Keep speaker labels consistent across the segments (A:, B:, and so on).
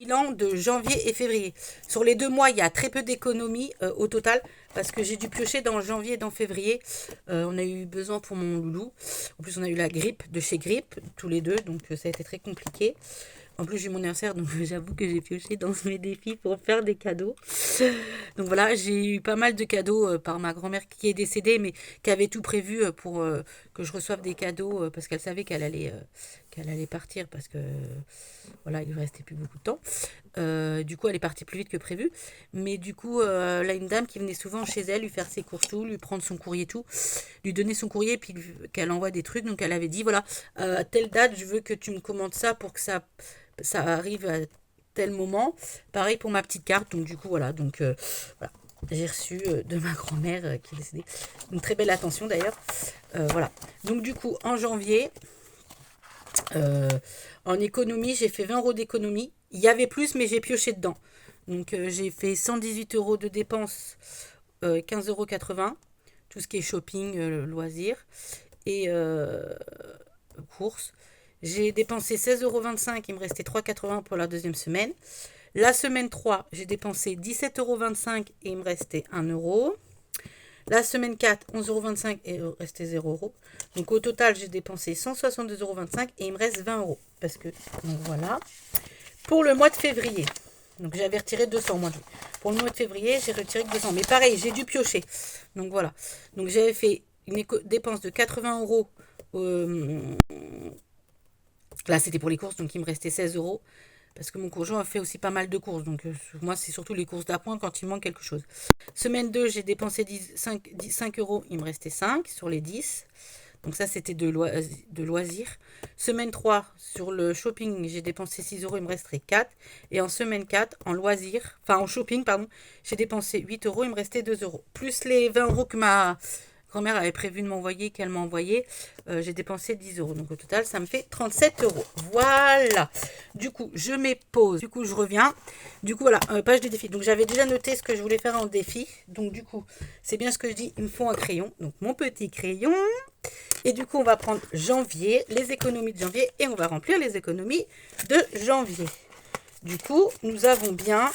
A: Bilan de janvier et février. Sur les 2 mois, il y a très peu d'économies au total parce que j'ai dû piocher dans janvier et dans février. On a eu besoin pour mon loulou. En plus, on a eu la grippe de chez Grippe, tous les deux, donc ça a été très compliqué. En plus, j'ai eu mon anniversaire, donc j'avoue que j'ai pioché dans mes défis pour faire des cadeaux. Donc voilà, j'ai eu pas mal de cadeaux par ma grand-mère qui est décédée, mais qui avait tout prévu pour que je reçoive des cadeaux parce qu'elle savait qu'elle allait partir parce que voilà, il ne restait plus beaucoup de temps. Du coup, elle est partie plus vite que prévu. Mais du coup, là, une dame qui venait souvent chez elle, lui faire ses courses, tout, lui prendre son courrier, tout, lui donner son courrier, puis qu'elle envoie des trucs. Donc, elle avait dit, voilà, à telle date, je veux que tu me commandes ça pour que ça arrive à tel moment. Pareil pour ma petite carte. Donc, du coup, voilà. Donc, voilà. J'ai reçu de ma grand-mère qui est décédée. Une très belle attention d'ailleurs. Voilà. Donc, du coup, en janvier, euh, en économie, j'ai fait 20 € d'économie. Il y avait plus, mais j'ai pioché dedans. Donc, j'ai fait 118 € de dépenses, 15,80 €. Tout ce qui est shopping, loisirs et courses. J'ai dépensé 16,25 €. Il me restait 3,80 € pour la deuxième semaine. La semaine 3, j'ai dépensé 17,25 € et il me restait 1 €. La semaine 4, 11,25 € et il restait 0 €. Donc au total, j'ai dépensé 162,25 € et il me reste 20 € parce que, donc voilà. Pour le mois de février, donc j'avais retiré 200 au mois de juillet. Pour le mois de février, j'ai retiré que 200. Mais pareil, j'ai dû piocher. Donc voilà. Donc j'avais fait une dépense de 80 € là, c'était pour les courses, donc il me restait 16 € parce que mon conjoint a fait aussi pas mal de courses. Donc, moi, c'est surtout les courses d'appoint quand il manque quelque chose. Semaine 2, j'ai dépensé 5 €. Il me restait 5 sur les 10. Donc, ça, c'était de loisirs. Semaine 3, sur le shopping, j'ai dépensé 6 €. Il me resterait 4. Et en semaine 4, en loisirs, enfin en shopping, pardon, j'ai dépensé 8 €. Il me restait 2 €. Plus les 20 € que ma grand-mère avait prévu de m'envoyer, qu'elle m'a envoyé, j'ai dépensé 10 €. Donc au total, ça me fait 37 €. Voilà. Du coup, je mets pause. Du coup, je reviens. Du coup, voilà, page de défi. Donc j'avais déjà noté ce que je voulais faire en défi. Donc du coup, c'est bien ce que je dis, il me faut un crayon. Donc mon petit crayon. Et du coup, on va prendre janvier, les économies de janvier, et on va remplir les économies de janvier. Du coup, nous avons bien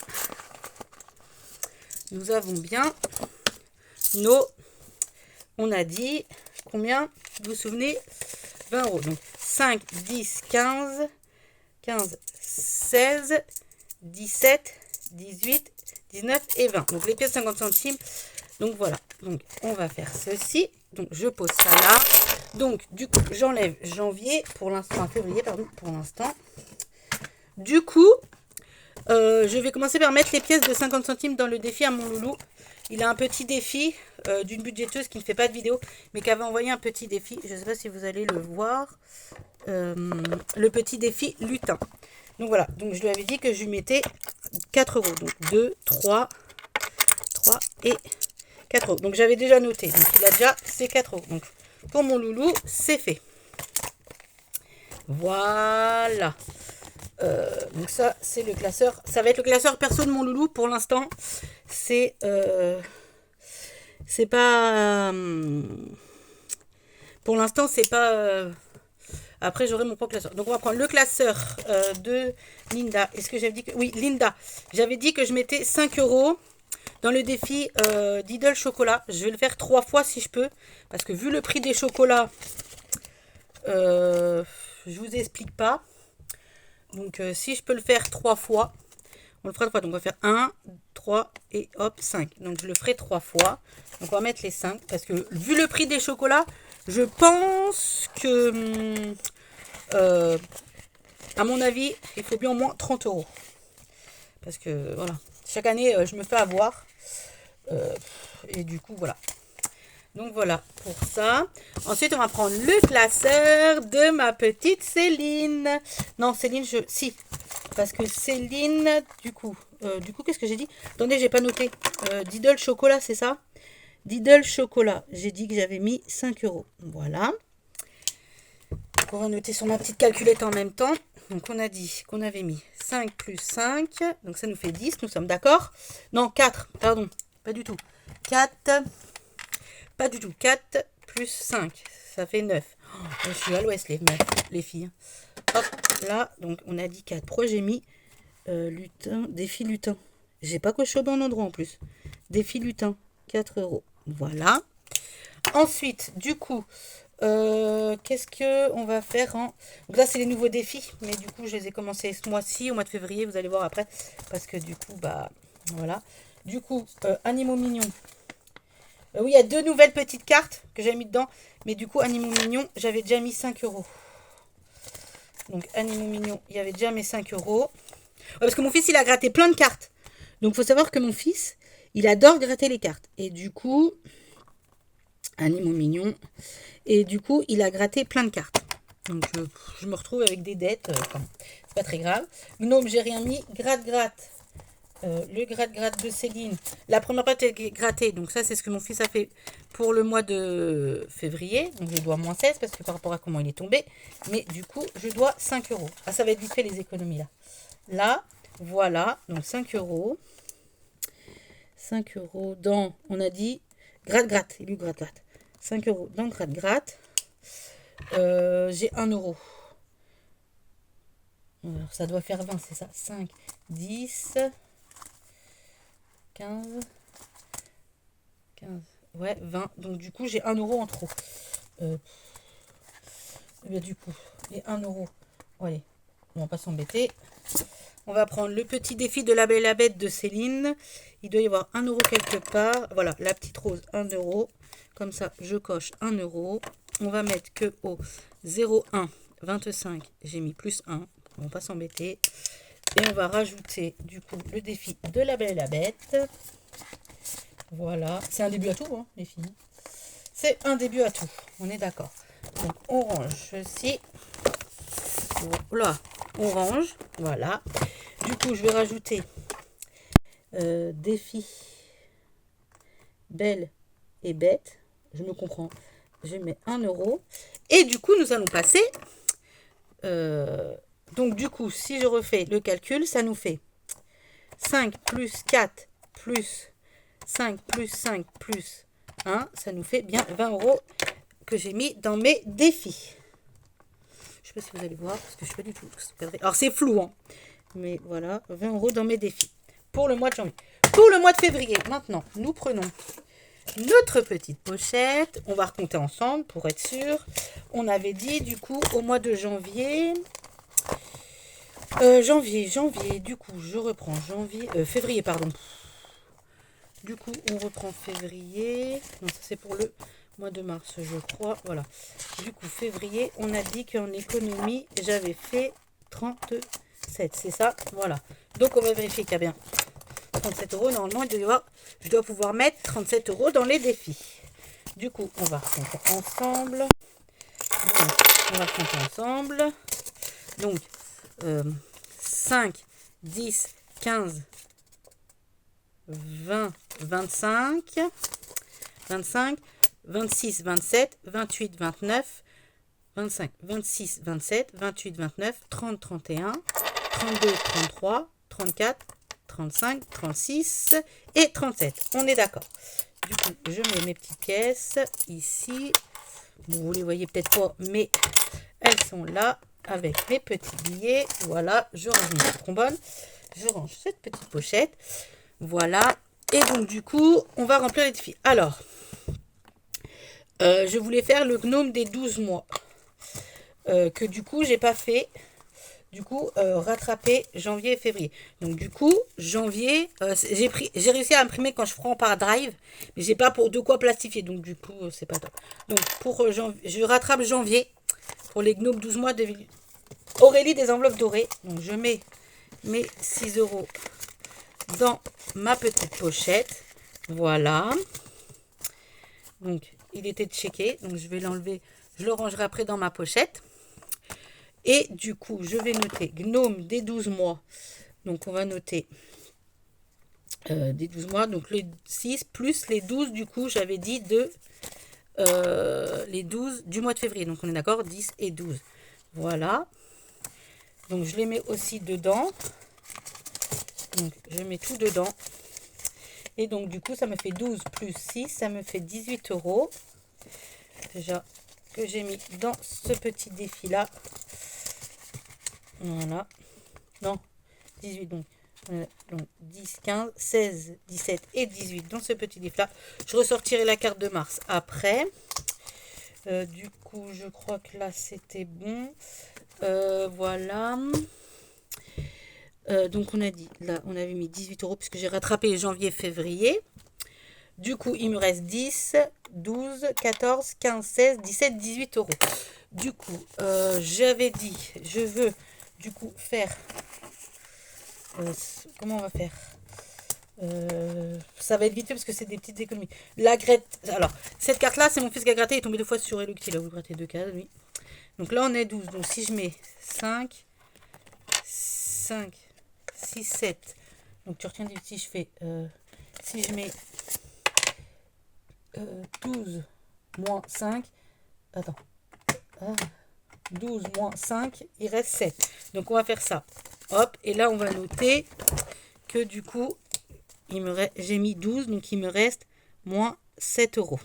A: nos... On a dit combien? Vous vous souvenez? 20 €. Donc 5, 10, 15, 16, 17, 18, 19 et 20. Donc les pièces 50 centimes. Donc voilà. Donc on va faire ceci. Donc je pose ça là. Donc du coup j'enlève janvier pour l'instant, enfin, février pardon, pour l'instant. Du coup, je vais commencer par mettre les pièces de 50 centimes dans le défi à mon loulou. Il a un petit défi d'une budgéteuse qui ne fait pas de vidéo, mais qui avait envoyé un petit défi. Je ne sais pas si vous allez le voir. Le petit défi lutin. Donc voilà, donc je lui avais dit que je lui mettais 4 €. Donc 2, 3 et 4 €. Donc j'avais déjà noté. Donc il a déjà ses 4 €. Donc pour mon loulou, c'est fait. Voilà. Donc ça, c'est le classeur. Ça va être le classeur perso de mon loulou. Pour l'instant, c'est pas... pour l'instant, c'est pas... après, j'aurai mon propre classeur. Donc, on va prendre le classeur de Linda. Est-ce que j'avais dit que... Oui, Linda. J'avais dit que je mettais 5 € dans le défi Diddle chocolat. Je vais le faire 3 fois si je peux. Parce que vu le prix des chocolats, je vous explique pas. Donc, si je peux le faire 3 fois, on le fera 3 fois. Donc, on va faire 1, 3 et hop, 5. Donc, je le ferai 3 fois. Donc, on va mettre les 5. Parce que vu le prix des chocolats, je pense que... à mon avis, il faut bien au moins 30 €. Parce que, voilà. Chaque année, je me fais avoir. Et du coup, voilà. Donc, voilà pour ça. Ensuite, on va prendre le classeur de ma petite Céline. Non, Céline, si. Parce que Céline, du coup, qu'est-ce que j'ai dit? Attendez, j'ai pas noté. Diddle chocolat, c'est ça? Diddle chocolat. J'ai dit que j'avais mis 5 €. Voilà. On va noter sur ma petite calculette en même temps. Donc, on a dit qu'on avait mis 5 plus 5. Donc, ça nous fait 10. Nous sommes d'accord? Non, 4. Pardon. Pas du tout. 4. Pas du tout. 4 plus 5. Ça fait 9. Oh, je suis à l'ouest, les filles. Hop, là. Donc, on a dit 4. Pourquoi j'ai mis Lutin, défi lutin. J'ai pas coché au bon endroit en plus. Défi lutin, 4 euros. Voilà. Ensuite, du coup, qu'est-ce que on va faire en... Donc là, c'est les nouveaux défis, mais du coup, je les ai commencés ce mois-ci, au mois de février, vous allez voir après, parce que du coup, bah, voilà. Du coup, animaux mignons. Oui, il y a 2 nouvelles petites cartes que j'ai mis dedans, mais du coup, animaux mignons, j'avais déjà mis 5 euros. Donc, animaux mignons, il y avait déjà mes 5 euros. Ouais, parce que mon fils, il a gratté plein de cartes. Donc, il faut savoir que mon fils, il adore gratter les cartes. Et du coup, animaux mignons. Et du coup, il a gratté plein de cartes. Donc, je me retrouve avec des dettes. Enfin, c'est pas très grave. Gnome, j'ai rien mis. Gratte-gratte. Le gratte-gratte de Céline. La première pâte est grattée. Donc, ça, c'est ce que mon fils a fait pour le mois de février. Donc, je dois moins 16 parce que par rapport à comment il est tombé. Mais du coup, je dois 5 euros. Ah, ça va être vite fait les économies là. Là, voilà. Donc, 5 euros. 5 euros dans, on a dit, gratte-gratte. Il lui gratte-gratte. 5 euros dans gratte-gratte. J'ai 1 euro. Alors, ça doit faire 20, c'est ça. 5, 10, 15, 15. Ouais, 20. Donc, du coup, j'ai 1 euro en trop. Du coup, les 1 euro. Bon, allez, on va pas s'embêter. On va prendre le petit défi de la Belle et la Bête de Céline. Il doit y avoir 1 euro quelque part. Voilà, la petite rose, 1 euro. Comme ça, je coche 1 euro. On va mettre que au 0,1, 25. J'ai mis plus 1. On va pas s'embêter. Et on va rajouter, du coup, le défi de la Belle et la Bête. Voilà. C'est un début à tout, hein, les filles. C'est un début à tout. On est d'accord. Donc, on range ceci. Voilà. On range. Voilà. Du coup, je vais rajouter défi Belle et Bête. Je me comprends. Je mets 1 euro. Et du coup, nous allons passer. Donc, du coup, si je refais le calcul, ça nous fait 5 plus 4 plus 5 plus 5 plus 1. Ça nous fait bien 20 euros que j'ai mis dans mes défis. Je ne sais pas si vous allez voir, parce que je ne sais pas du tout. Alors, c'est flou, hein. Mais voilà, 20 euros dans mes défis. Pour le mois de janvier. Pour le mois de février, maintenant, nous prenons notre petite pochette. On va recompter ensemble pour être sûr. On avait dit, du coup, au mois de janvier... janvier, du coup, je reprends février, pardon. Du coup, on reprend février. Non, ça c'est pour le mois de mars, je crois. Voilà. Du coup, février, on a dit qu'en économie, j'avais fait 37. C'est ça? Voilà. Donc, on va vérifier qu'il y a bien 37 euros. Normalement, je dois pouvoir mettre 37 euros dans les défis. Du coup, on va compter ensemble. Donc, on va compter ensemble. Donc, 5, 10, 15, 20, 25, 25, 26, 27, 28, 29, 25, 26, 27, 28, 29, 30, 31, 32, 33, 34, 35, 36 et 37. On est d'accord. Du coup, je mets mes petites pièces ici. Vous les voyez peut-être pas, mais elles sont là avec mes petits billets. Voilà, je range mes petites trombones. Je range cette petite pochette. Voilà. Et donc, du coup, on va remplir les défis. Alors, je voulais faire le gnome des 12 mois. Que du coup, j'ai pas fait. Du coup, rattraper janvier et février. Donc, du coup, janvier, j'ai réussi à imprimer quand je prends par drive, mais j'ai pas de quoi plastifier. Donc, du coup, c'est pas top. Donc, pour janvier, je rattrape janvier pour les gnomes 12 mois de Aurélie des enveloppes dorées. Donc, je mets mes 6 euros dans ma petite pochette. Voilà. Donc, il était checké. Donc, je vais l'enlever. Je le rangerai après dans ma pochette. Et du coup, je vais noter gnome des 12 mois. Donc, on va noter des 12 mois. Donc, les 6 plus les 12, du coup, j'avais dit les 12 du mois de février. Donc, on est d'accord, 10 et 12. Voilà. Donc, je les mets aussi dedans. Donc, je mets tout dedans. Et donc, du coup, ça me fait 12 plus 6. Ça me fait 18 euros. Déjà, que j'ai mis dans ce petit défi-là. Voilà. Non, 18, donc 10, 15, 16, 17 et 18 dans ce petit livre-là. Je ressortirai la carte de Mars après. Du coup, je crois que là, c'était bon. Voilà. Donc, on a dit, là, on avait mis 18 € puisque j'ai rattrapé janvier, février. Du coup, il me reste 10, 12, 14, 15, 16, 17, 18 €. Du coup, j'avais dit, je veux du coup faire... comment on va faire? Ça va être vite fait parce que c'est des petites économies. La grette. Alors, cette carte-là, c'est mon fils qui a gratté. Il est tombé 2 fois sur Elucti. Il a voulu gratter 2 cases, oui. Donc là, on est 12. Donc si je mets 5, 5, 6, 7. Donc tu retiens si je fais. Si je mets 12 moins 5. Attends. 12 moins 5, il reste 7. Donc on va faire ça. Hop. Et là, on va noter que du coup, j'ai mis 12. Donc il me reste moins 7 €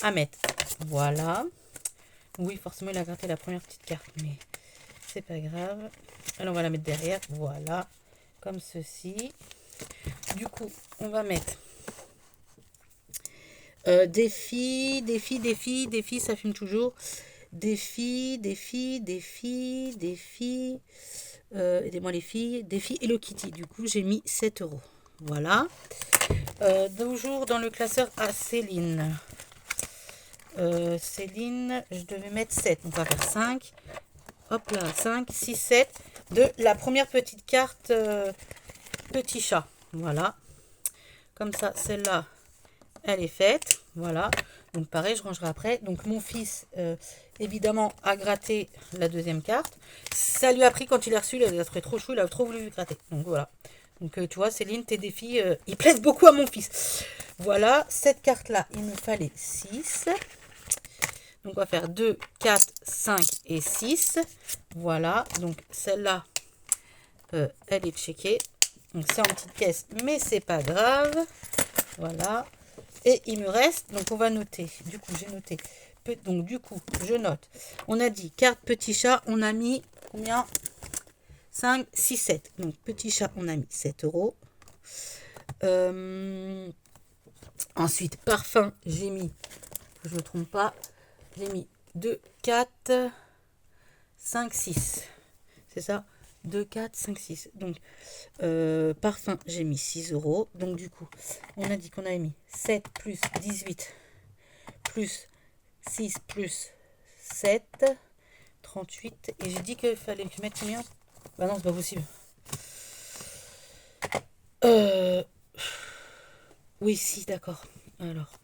A: à mettre. Voilà. Oui, forcément, il a gratté la première petite carte, mais c'est pas grave. Alors, on va la mettre derrière. Voilà. Comme ceci. Du coup, on va mettre défi, ça fume toujours. Défi. Aidez-moi les filles. Défi Hello Kitty. Du coup, j'ai mis 7 €. Voilà. Toujours dans le classeur à Céline. Céline, je devais mettre 7. Donc, on va faire 5. Hop là, 5, 6, 7. De la première petite carte petit chat. Voilà. Comme ça, celle-là, elle est faite. Voilà. Donc, pareil, je rangerai après. Donc, mon fils, évidemment, a gratté la deuxième carte. Ça lui a pris quand il a reçu. Il a trouvé trop chou. Il a trop voulu gratter. Donc, voilà. Donc, tu vois, Céline, tes défis, ils plaisent beaucoup à mon fils. Voilà. Cette carte-là, il me fallait 6. Donc, on va faire 2, 4, 5 et 6. Voilà. Donc, celle-là, elle est checkée. Donc, c'est en petite caisse, mais c'est pas grave. Voilà. Et il me reste, donc on va noter. Du coup, j'ai noté. Donc, du coup, je note. On a dit carte petit chat, on a mis combien? 5, 6, 7. Donc, petit chat, on a mis 7 €. Ensuite, parfum, j'ai mis, que je ne me trompe pas, j'ai mis 2, 4, 5, 6. C'est ça? 2, 4, 5, 6. Donc, parfum, j'ai mis 6 €. Donc, du coup, on a dit qu'on avait mis 7 plus 18 plus 6 plus 7, 38. Et j'ai dit qu'il fallait que je mette combien? Bah non, c'est pas possible. Oui, si, d'accord. Alors,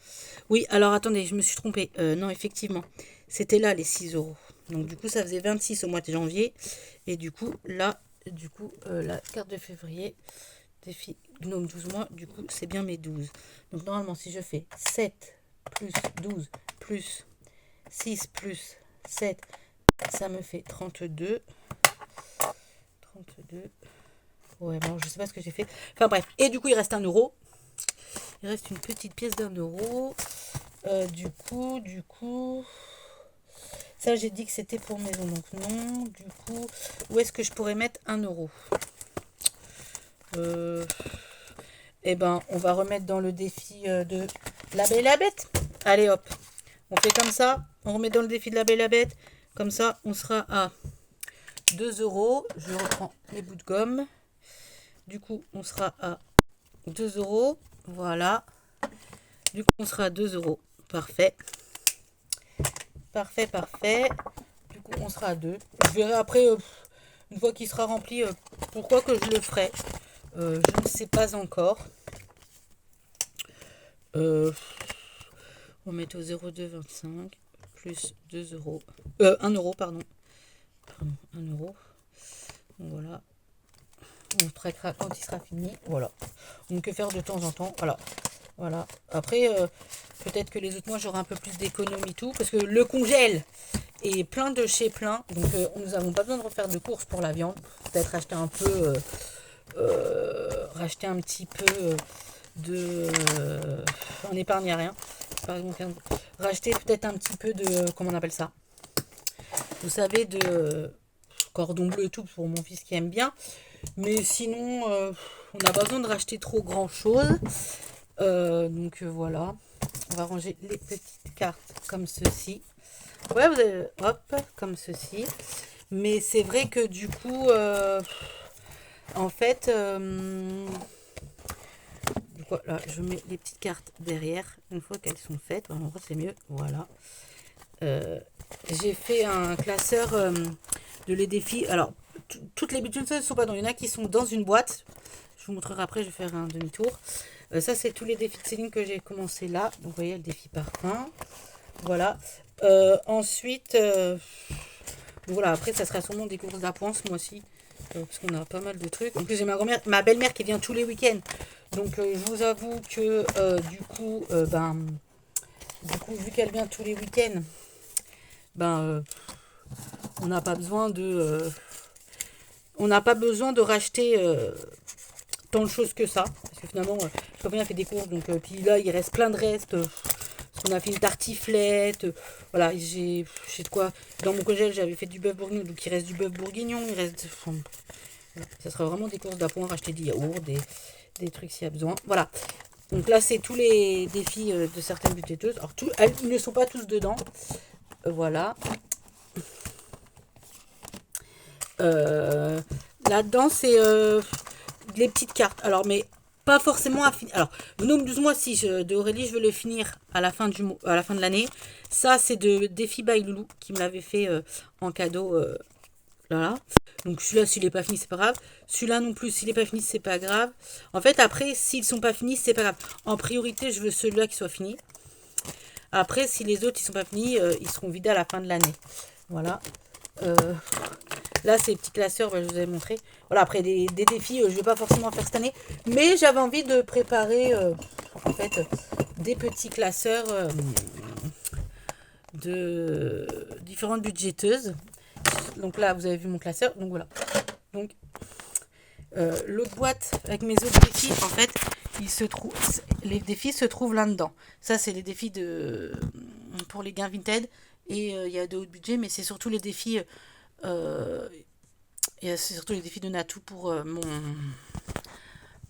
A: oui, alors attendez, je me suis trompée. Non, effectivement, c'était là les 6 €. Donc, du coup, ça faisait 26 au mois de janvier. Et du coup, là, la carte de février, défi gnome 12 mois, du coup, c'est bien mes 12. Donc, normalement, si je fais 7 plus 12 plus 6 plus 7, ça me fait 32. 32. Ouais, bon, je sais pas ce que j'ai fait. Enfin, bref. Et du coup, il reste 1 €. Il reste une petite pièce d'1 €. Du coup... Ça, j'ai dit que c'était pour maison. Donc, non. Du coup, où est-ce que je pourrais mettre 1 €? Eh ben, on va remettre dans le défi de la Belle et la Bête. Allez, hop. On fait comme ça. On remet dans le défi de la Belle et la Bête. Comme ça, on sera à 2 €. Je reprends les bouts de gomme. Du coup, on sera à 2 €. Voilà. Du coup, on sera à 2 €. Parfait. Parfait, parfait. Du coup, on sera à 2. Je verrai après, une fois qu'il sera rempli, pourquoi que je le ferai. Je ne sais pas encore. On va mettre au 0,225 plus 2 €. 1 €, pardon. 1 €. Donc, voilà. On traquera quand il sera fini. Voilà. Donc, que faire de temps en temps. Voilà. Voilà. Après, peut-être que les autres mois, j'aurai un peu plus d'économie tout. Parce que le congèle est plein de chez plein. Donc, nous n'avons pas besoin de refaire de courses pour la viande. Peut-être acheter un peu... racheter un petit peu de... on n'épargne rien. Par exemple, racheter peut-être un petit peu de... Comment on appelle ça? Vous savez, de cordon bleu et tout, pour mon fils qui aime bien. Mais sinon, on n'a pas besoin de racheter trop grand chose. Donc voilà. On va ranger les petites cartes comme ceci. Ouais, vous avez, hop, comme ceci. Mais c'est vrai que du coup, en fait, voilà, je mets les petites cartes derrière. Une fois qu'elles sont faites, en vrai c'est mieux. Voilà. J'ai fait un classeur de les défis. Alors, toutes les budgets ne sont pas dans. Il y en a qui sont dans une boîte. Je vous montrerai après, je vais faire un demi-tour. Ça, c'est tous les défis de Céline que j'ai commencé là. Donc, vous voyez, le défi parfum. Voilà. Ensuite, voilà, après, ça sera sûrement des courses d'appoint ce mois-ci. Parce qu'on a pas mal de trucs. En plus, j'ai ma belle-mère qui vient tous les week-ends. Donc, je vous avoue que du coup, vu qu'elle vient tous les week-ends, on n'a pas besoin de racheter tant de choses que ça. Parce que finalement, je crois bien fait des courses. Donc, puis là, il reste plein de restes. On a fait une tartiflette. Voilà, j'ai de quoi. Dans mon congèle, j'avais fait du bœuf bourguignon. Donc, il reste du bœuf bourguignon. Il reste. Enfin, voilà, ça sera vraiment des courses d'appoint. Racheter des yaourts, des trucs s'il y a besoin. Voilà. Donc là, c'est tous les défis de certaines budgéteuses. Alors, ils ne sont pas tous dedans. Voilà. Là-dedans, c'est les petites cartes. Alors, mais pas forcément à finir. Alors, Gnome 12 mois, si de Aurélie, je veux le finir à la fin de l'année. Ça, c'est de Défi by Loulou qui me l'avait fait en cadeau. Là. Donc, celui-là, s'il n'est pas fini, c'est pas grave. Celui-là non plus, s'il n'est pas fini, c'est pas grave. En fait, après, s'ils sont pas finis, c'est pas grave. En priorité, je veux celui-là qui soit fini. Après, si les autres, ils sont pas finis, ils seront vidés à la fin de l'année. Voilà. Là, ces petits classeurs, je vous avais montré. Voilà, après des défis, je ne vais pas forcément faire cette année. Mais j'avais envie de préparer, en fait, des petits classeurs de différentes budgéteuses. Donc là, vous avez vu mon classeur. Donc voilà. Donc, l'autre boîte avec mes autres défis, en fait, les défis se trouvent là-dedans. Ça, c'est les défis pour les gains Vinted. Et il y a de hauts budgets, mais c'est surtout les défis... et c'est surtout les défis de Natou pour mon...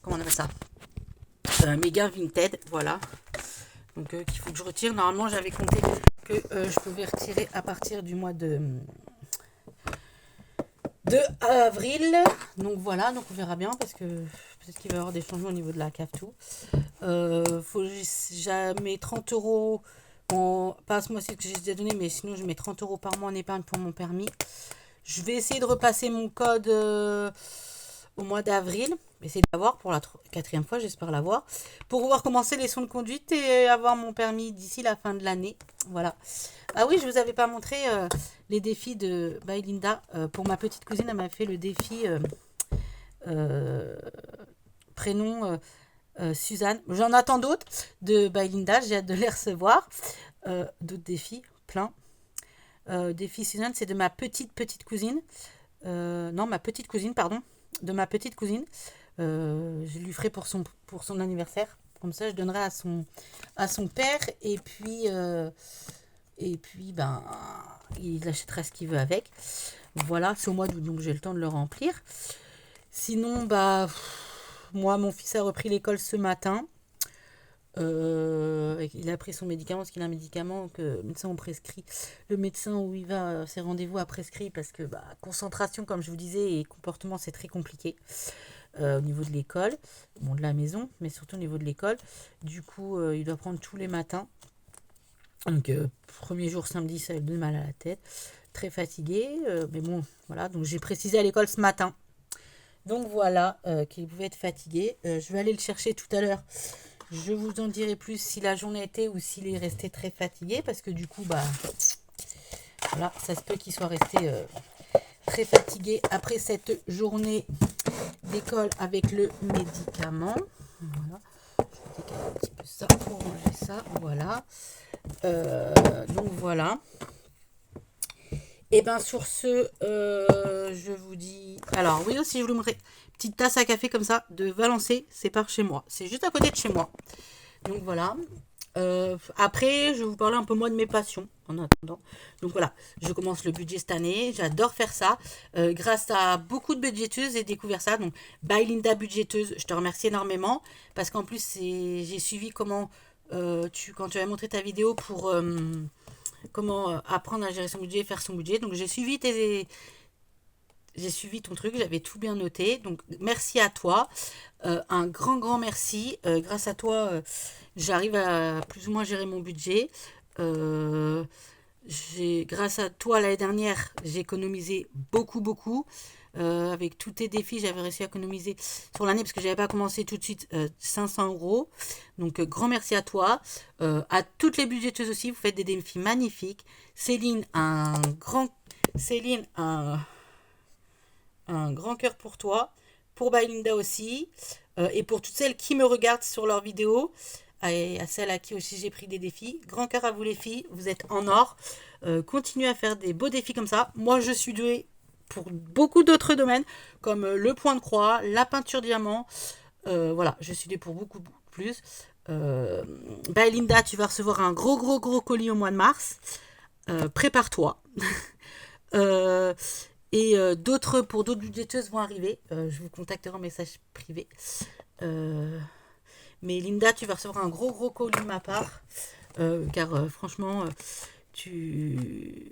A: Comment on appelle ça mes gains Vinted, voilà. Donc qu'il faut que je retire. Normalement, j'avais compté que je pouvais retirer à partir du mois de avril. Donc voilà, donc on verra bien parce que peut-être qu'il va y avoir des changements au niveau de la cave tout. Faut jamais 30 euros. Bon, pas ce mois-ci que j'ai déjà donné, mais sinon je mets 30 euros par mois en épargne pour mon permis. Je vais essayer de repasser mon code au mois d'avril. Essayer d'avoir pour la quatrième fois, j'espère l'avoir. Pour pouvoir commencer les leçons de conduite et avoir mon permis d'ici la fin de l'année. Voilà. Ah oui, je vous avais pas montré les défis de Linda. Pour ma petite cousine, elle m'a fait le défi prénom Suzanne. J'en attends d'autres de Linda. J'ai hâte de les recevoir. D'autres défis, plein. Défi Suzanne, c'est de ma petite cousine. Non, ma petite cousine, pardon. De ma petite cousine. Je lui ferai pour son anniversaire. Comme ça, je donnerai à son père. Et puis, il achètera ce qu'il veut avec. Voilà, c'est au mois d'août, donc j'ai le temps de le remplir. Sinon, moi, mon fils a repris l'école ce matin. Il a pris son médicament parce qu'il a un médicament que le médecin a prescrit. Le médecin où il va, ses rendez-vous a prescrit parce que concentration, comme je vous disais, et comportement, c'est très compliqué au niveau de l'école, bon, de la maison, mais surtout au niveau de l'école. Du coup, il doit prendre tous les matins. Donc, premier jour samedi, ça lui donne mal à la tête, très fatigué, mais bon, voilà. Donc, j'ai précisé à l'école ce matin. Donc voilà, qu'il pouvait être fatigué. Je vais aller le chercher tout à l'heure. Je vous en dirai plus si la journée était ou s'il est resté très fatigué. Parce que du coup, voilà, ça se peut qu'il soit resté très fatigué après cette journée d'école avec le médicament. Voilà. Je décale un petit peu ça pour ranger ça. Voilà. Donc voilà. Et sur ce, je vous dis... Alors oui aussi, je vous montrer petite tasse à café comme ça de Valençay, c'est par chez moi. C'est juste à côté de chez moi. Donc voilà. Après, je vais vous parler un peu moins de mes passions en attendant. Donc voilà, je commence le budget cette année. J'adore faire ça. Grâce à beaucoup de budgéteuses, j'ai découvert ça. Donc, by Linda Budgéteuse, je te remercie énormément. Parce qu'en plus, j'ai suivi comment quand tu avais montré ta vidéo pour comment apprendre à gérer son budget, faire son budget. Donc, j'ai suivi ton truc, j'avais tout bien noté. Donc, merci à toi. Un grand, grand merci. Grâce à toi, j'arrive à plus ou moins gérer mon budget. Euh, Grâce à toi, l'année dernière, j'ai économisé beaucoup, beaucoup. Avec tous tes défis, j'avais réussi à économiser sur l'année parce que j'avais pas commencé tout de suite 500 €. Donc, grand merci à toi. À toutes les budgéteuses aussi, vous faites des défis magnifiques. Céline, Céline, un grand cœur pour toi, pour Balinda aussi, et pour toutes celles qui me regardent sur leurs vidéos, et à celles à qui aussi j'ai pris des défis. Grand cœur à vous les filles, vous êtes en or. Continuez à faire des beaux défis comme ça. Moi je suis douée pour beaucoup d'autres domaines, comme le point de croix, la peinture diamant. Voilà, je suis douée pour beaucoup plus. Linda, tu vas recevoir un gros gros gros colis au mois de mars. Prépare-toi. Euh, et pour d'autres budgéteuses vont arriver. Je vous contacterai en message privé. Euh, mais Linda, tu vas recevoir un gros gros colis de ma part. Car franchement, tu,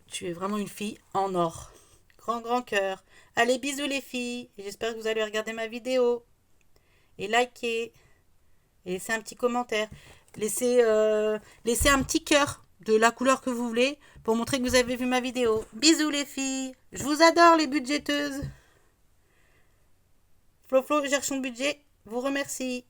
A: tu es vraiment une fille en or. Grand grand cœur. Allez, bisous les filles. J'espère que vous allez regarder ma vidéo. Et liker. Et laissez un petit commentaire. Laissez un petit cœur de la couleur que vous voulez pour montrer que vous avez vu ma vidéo. Bisous les filles. Je vous adore les budgéteuses. Flo Flo gère son budget. Vous remercie.